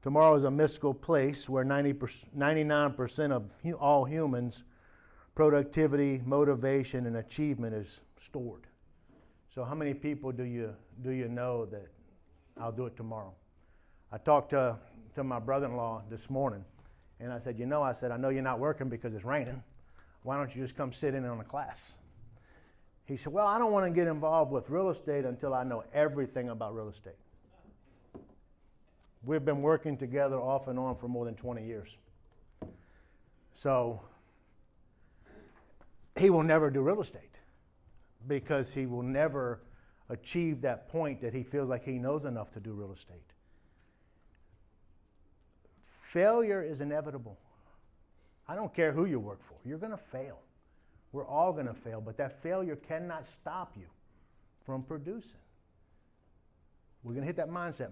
Tomorrow is a mystical place where 99% of all humans, productivity, motivation, and achievement is stored. So how many people do you know that I'll do it tomorrow? I talked to my brother-in-law this morning, and I said, I know you're not working because it's raining. Why don't you just come sit in on a class? He said, well, I don't want to get involved with real estate until I know everything about real estate. We've been working together off and on for more than 20 years. So he will never do real estate because he will never achieve that point that he feels like he knows enough to do real estate. Failure is inevitable. I don't care who you work for. You're going to fail. We're all going to fail, but that failure cannot stop you from producing. We're going to hit that mindset.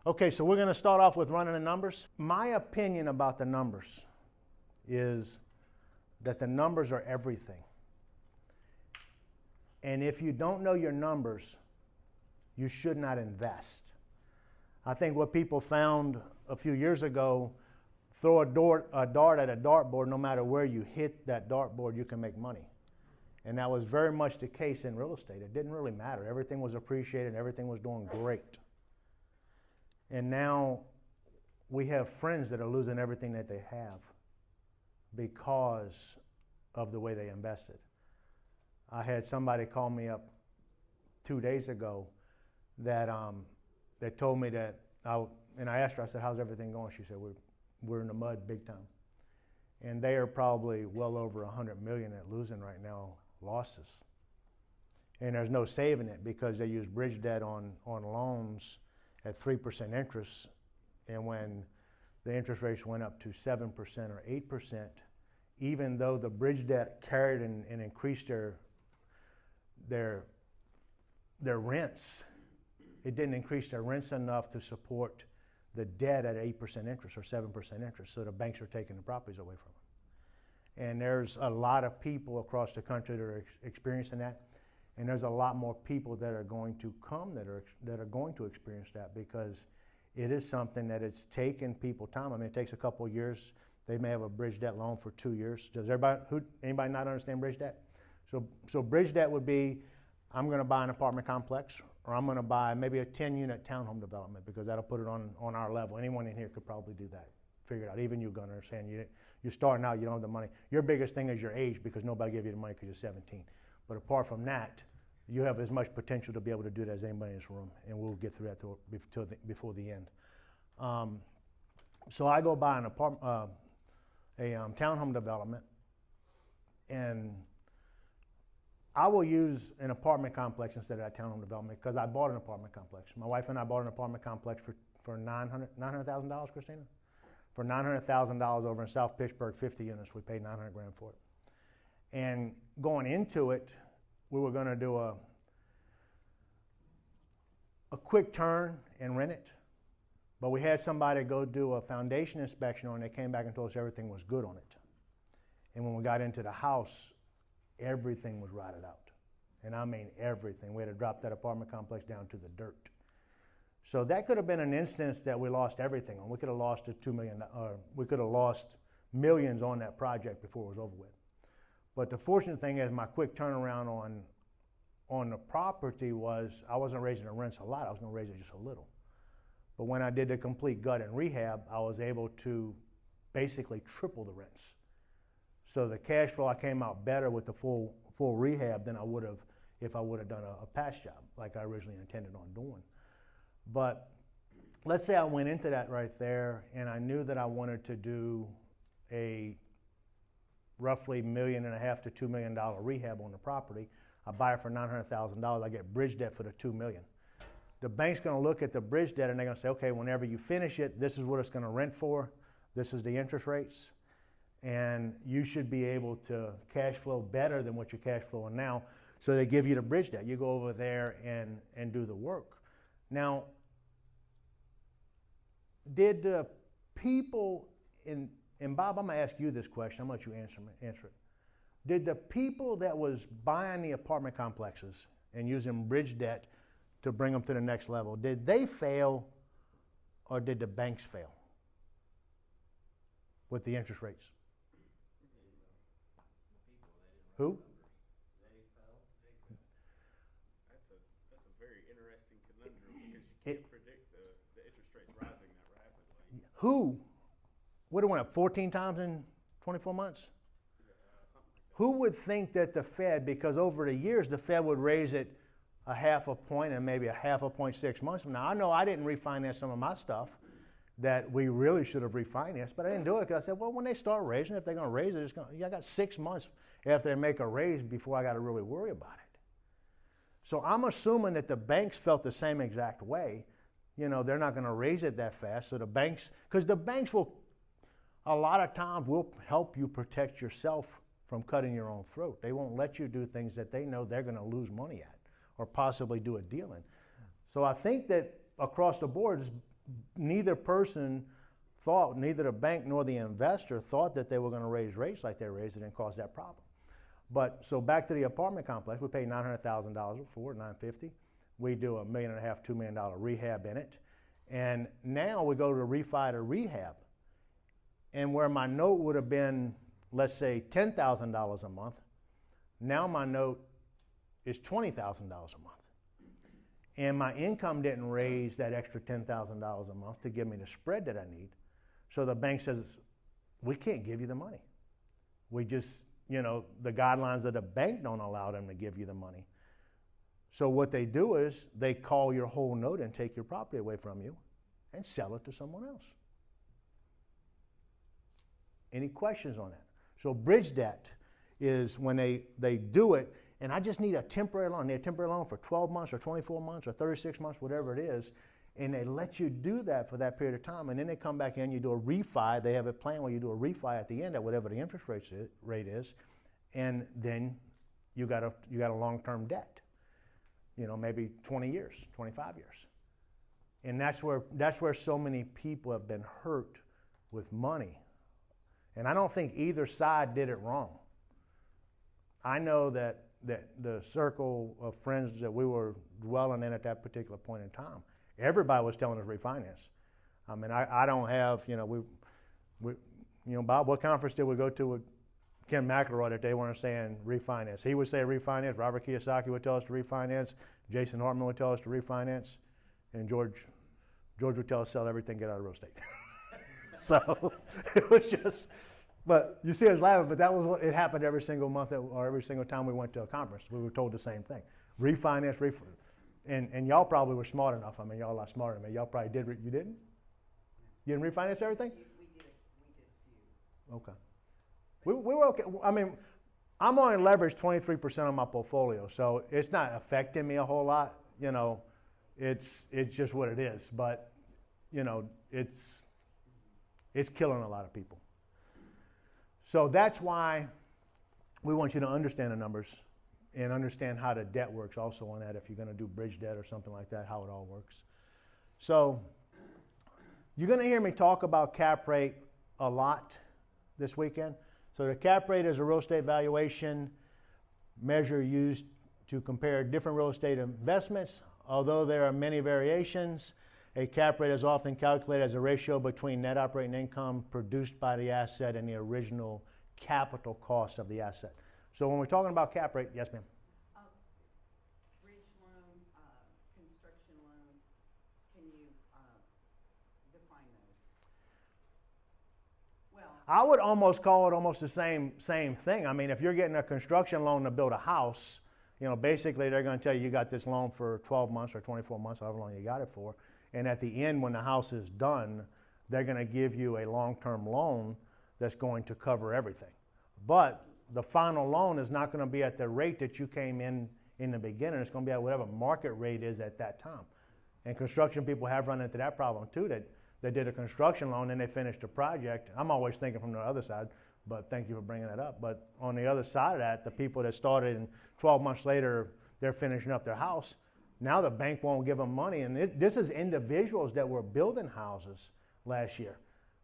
Okay, so we're going to start off with running the numbers. My opinion about the numbers is that the numbers are everything. And if you don't know your numbers, you should not invest. I think what people found a few years ago, throw a dart at a dartboard, no matter where you hit that dartboard, you can make money. And that was very much the case in real estate. It didn't really matter. Everything was appreciated, everything was doing great. And now we have friends that are losing everything that they have because of the way they invested. I had somebody call me up 2 days ago that told me that, and I asked her, I said, how's everything going? She said, we're in the mud big time. And they are probably well over 100 million at losing right now, losses. And there's no saving it because they use bridge debt on loans at 3% interest. And when the interest rates went up to 7% or 8%, even though the bridge debt carried and increased their rents, it didn't increase their rents enough to support the debt at 8% interest or 7% interest, so the banks are taking the properties away from them. And there's a lot of people across the country that are experiencing that, and there's a lot more people that are going to come that are going to experience that because it is something that it's taken people time. I mean, it takes a couple of years. They may have a bridge debt loan for 2 years. Does anybody not understand bridge debt? So bridge debt would be, I'm going to buy an apartment complex, or I'm going to buy maybe a 10-unit townhome development because that'll put it on our level. Anyone in here could probably do that. Figure it out. Even you, Gunnar, saying you're starting out, you don't have the money. Your biggest thing is your age because nobody gave you the money because you're 17. But apart from that, you have as much potential to be able to do that as anybody in this room, and we'll get through that before the end. So I go buy an townhome development, and I will use an apartment complex instead of that townhome development because I bought an apartment complex. My wife and I bought an apartment complex for $900,000, Christina? For $900,000 over in South Pittsburgh, 50 units. We paid $900,000 for it. And going into it, we were going to do a quick turn and rent it. But we had somebody go do a foundation inspection on it, and they came back and told us everything was good on it. And when we got into the house, everything was rotted out. And I mean everything. We had to drop that apartment complex down to the dirt. So that could have been an instance that we lost everything on. We could have lost $2 million, we could have lost millions on that project before it was over with. But the fortunate thing is my quick turnaround on the property was I wasn't raising the rents a lot, I was going to raise it just a little. But when I did the complete gut and rehab, I was able to basically triple the rents. So the cash flow, I came out better with the full rehab than I would have if I would have done a past job like I originally intended on doing. But let's say I went into that right there and I knew that I wanted to do a roughly $1.5 million to $2 million rehab on the property. I buy it for $900,000. I get bridge debt for the $2 million. The bank's going to look at the bridge debt and they're going to say, okay, whenever you finish it, this is what it's going to rent for. This is the interest rates. And you should be able to cash flow better than what you're cash flowing now. So they give you the bridge debt. You go over there and do the work. Now, did the people and Bob, I'm going to ask you this question. I'm going to let you answer it. Did the people that was buying the apartment complexes and using bridge debt to bring them to the next level, did they fail or did the banks fail with the interest rates? Who? That's a very interesting conundrum because you can't predict the interest rates rising that rapidly. Who would have went up 14 times in 24 months? Who would think that the Fed, because over the years the Fed would raise it a half a point and maybe a half a point 6 months from now? I know I didn't refinance some of my stuff that we really should have refinanced, but I didn't do it because I said, well, when they start raising, if they're going to raise it, I got 6 months after they make a raise before I got to really worry about it. So I'm assuming that the banks felt the same exact way. You know, they're not going to raise it that fast. So the banks, because the banks will, a lot of times will help you protect yourself from cutting your own throat. They won't let you do things that they know they're going to lose money at or possibly do a deal in. So I think that across the board, neither person thought, neither the bank nor the investor thought that they were going to raise rates like they raised it and cause that problem. But so back to the apartment complex, we paid $900,000 for it, $950,000. We do $1.5 million, $2 million rehab in it. And now we go to refi to rehab. And where my note would have been, let's say, $10,000 a month, now my note is $20,000 a month. And my income didn't raise that extra $10,000 a month to give me the spread that I need. So the bank says, we can't give you the money. We just, you know, the guidelines of the bank don't allow them to give you the money. So what they do is they call your whole note and take your property away from you and sell it to someone else. Any questions on that? So bridge debt is when they do it, and I just need a temporary loan. I need a temporary loan for 12 months or 24 months or 36 months, whatever it is, and they let you do that for that period of time, and then they come back in, you do a refi. They have a plan where you do a refi at the end at whatever the interest rate is, and then you got a long-term debt. You know, maybe 20 years, 25 years. And that's where so many people have been hurt with money. And I don't think either side did it wrong. I know that the circle of friends that we were dwelling in at that particular point in time, everybody was telling us refinance. I mean, I don't have, you know, we you know, Bob, what conference did we go to with Ken McElroy that they weren't saying refinance? He would say refinance. Robert Kiyosaki would tell us to refinance. Jason Hartman would tell us to refinance. And George would tell us sell everything, get out of real estate. So it was just, but you see us laughing, but that was what it happened every single month or every single time we went to a conference. We were told the same thing. Refinance. And y'all probably were smart enough. I mean, y'all a lot smarter than me. Y'all probably did. You didn't? You didn't refinance everything? We did a few. Okay. We were okay. I mean, I'm only leveraged 23% of my portfolio, so it's not affecting me a whole lot. You know, it's just what it is. But, you know, it's killing a lot of people. So that's why we want you to understand the numbers and understand how the debt works also on that, if you're going to do bridge debt or something like that, how it all works. So you're going to hear me talk about cap rate a lot this weekend. So the cap rate is a real estate valuation measure used to compare different real estate investments. Although there are many variations, a cap rate is often calculated as a ratio between net operating income produced by the asset and the original capital cost of the asset. So when we're talking about cap rate, yes, ma'am? Bridge loan, construction loan, can you define those? Well, I would almost call it almost the same thing. I mean, if you're getting a construction loan to build a house, you know, basically they're going to tell you got this loan for 12 months or 24 months, however long you got it for. And at the end, when the house is done, they're going to give you a long-term loan that's going to cover everything. But the final loan is not going to be at the rate that you came in the beginning. It's going to be at whatever market rate is at that time. And construction people have run into that problem too, that they did a construction loan and they finished a project. I'm always thinking from the other side, but thank you for bringing that up. But on the other side of that, the people that started and 12 months later, they're finishing up their house. Now the bank won't give them money. And this is individuals that were building houses last year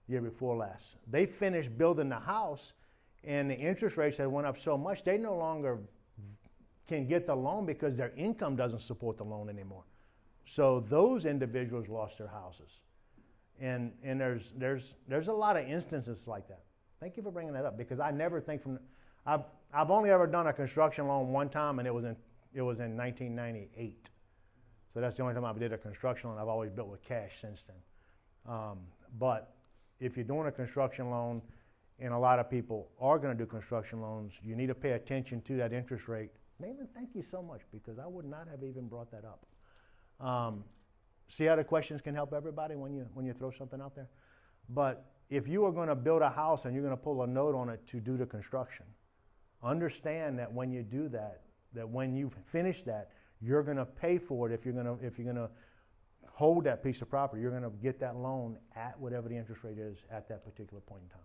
before last. They finished building the house and the interest rates had went up so much, they no longer can get the loan because their income doesn't support the loan anymore. So those individuals lost their houses. And there's a lot of instances like that. Thank you for bringing that up, because I never think from, I've only ever done a construction loan one time, and it was in 1998. So that's the only time I did a construction loan. I've always built with cash since then. But if you're doing a construction loan, and a lot of people are going to do construction loans, you need to pay attention to that interest rate. Nathan, thank you so much, because I would not have even brought that up. See how the questions can help everybody when you throw something out there? But if you are going to build a house and you're going to pull a note on it to do the construction, understand that when you do that, that when you finish that, you're going to pay for it. If you're going to hold that piece of property, you're going to get that loan at whatever the interest rate is at that particular point in time.